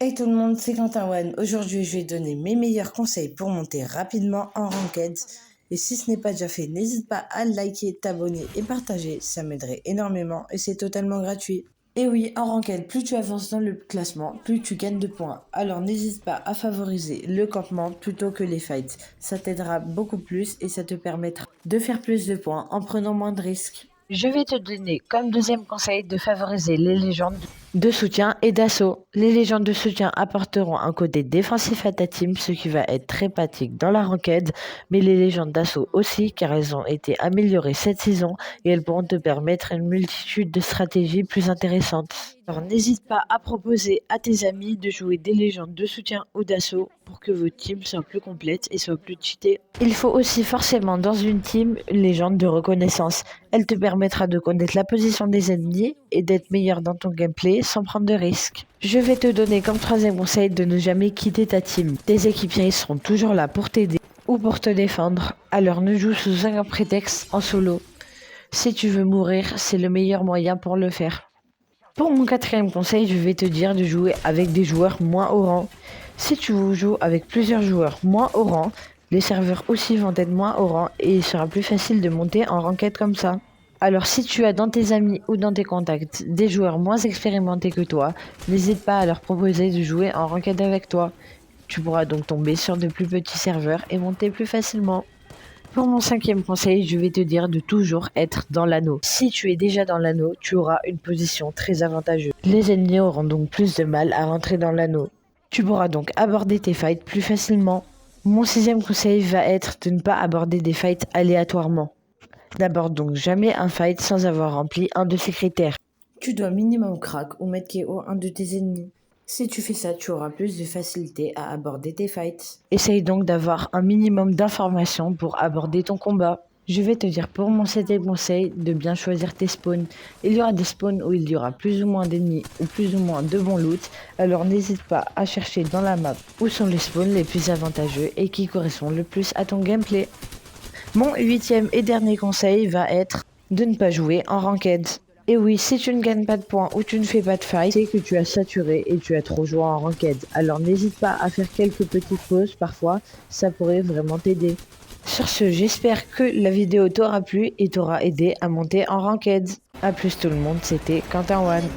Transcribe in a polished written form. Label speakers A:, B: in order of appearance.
A: Hey tout le monde, c'est Quentin One. Aujourd'hui, je vais donner mes meilleurs conseils pour monter rapidement en Ranked. Et si ce n'est pas déjà fait, n'hésite pas à liker, t'abonner et partager. Ça m'aiderait énormément et c'est totalement gratuit. Et oui, en Ranked, plus tu avances dans le classement, plus tu gagnes de points. Alors n'hésite pas à favoriser le campement plutôt que les fights. Ça t'aidera beaucoup plus et ça te permettra de faire plus de points en prenant moins de risques.
B: Je vais te donner comme deuxième conseil de favoriser les légendes de soutien et d'assaut. Les légendes de soutien apporteront un côté défensif à ta team, ce qui va être très pratique dans la ranked, mais les légendes d'assaut aussi, car elles ont été améliorées cette saison et elles pourront te permettre une multitude de stratégies plus intéressantes. Alors n'hésite pas à proposer à tes amis de jouer des légendes de soutien ou d'assaut pour que vos teams soient plus complètes et soient plus cheatées. Il faut aussi forcément dans une team une légende de reconnaissance. Elle te permettra de connaître la position des ennemis et d'être meilleur dans ton gameplay sans prendre de risques. Je vais te donner comme troisième conseil de ne jamais quitter ta team. Tes équipiers seront toujours là pour t'aider ou pour te défendre. Alors ne joue sous aucun prétexte en solo. Si tu veux mourir, c'est le meilleur moyen pour le faire. Pour mon quatrième conseil, je vais te dire de jouer avec des joueurs moins haut rang. Si tu joues avec plusieurs joueurs moins haut rang, les serveurs aussi vont être moins haut rang et il sera plus facile de monter en ranked comme ça. Alors si tu as dans tes amis ou dans tes contacts des joueurs moins expérimentés que toi, n'hésite pas à leur proposer de jouer en ranked avec toi. Tu pourras donc tomber sur de plus petits serveurs et monter plus facilement. Pour mon cinquième conseil, je vais te dire de toujours être dans l'anneau. Si tu es déjà dans l'anneau, tu auras une position très avantageuse. Les ennemis auront donc plus de mal à rentrer dans l'anneau. Tu pourras donc aborder tes fights plus facilement. Mon sixième conseil va être de ne pas aborder des fights aléatoirement. N'aborde donc jamais un fight sans avoir rempli un de ces critères.
A: Tu dois minimum crack ou mettre KO un de tes ennemis. Si tu fais ça, tu auras plus de facilité à aborder tes fights.
B: Essaye donc d'avoir un minimum d'informations pour aborder ton combat. Je vais te dire pour mon septième conseil de bien choisir tes spawns. Il y aura des spawns où il y aura plus ou moins d'ennemis ou plus ou moins de bons loot, alors n'hésite pas à chercher dans la map où sont les spawns les plus avantageux et qui correspondent le plus à ton gameplay. Mon huitième et dernier conseil va être de ne pas jouer en ranked. Et oui, si tu ne gagnes pas de points ou tu ne fais pas de fight, c'est que tu as saturé et tu as trop joué en ranked. Alors n'hésite pas à faire quelques petites pauses parfois, ça pourrait vraiment t'aider. Sur ce, j'espère que la vidéo t'aura plu et t'aura aidé à monter en ranked. A plus tout le monde, c'était Quentin One.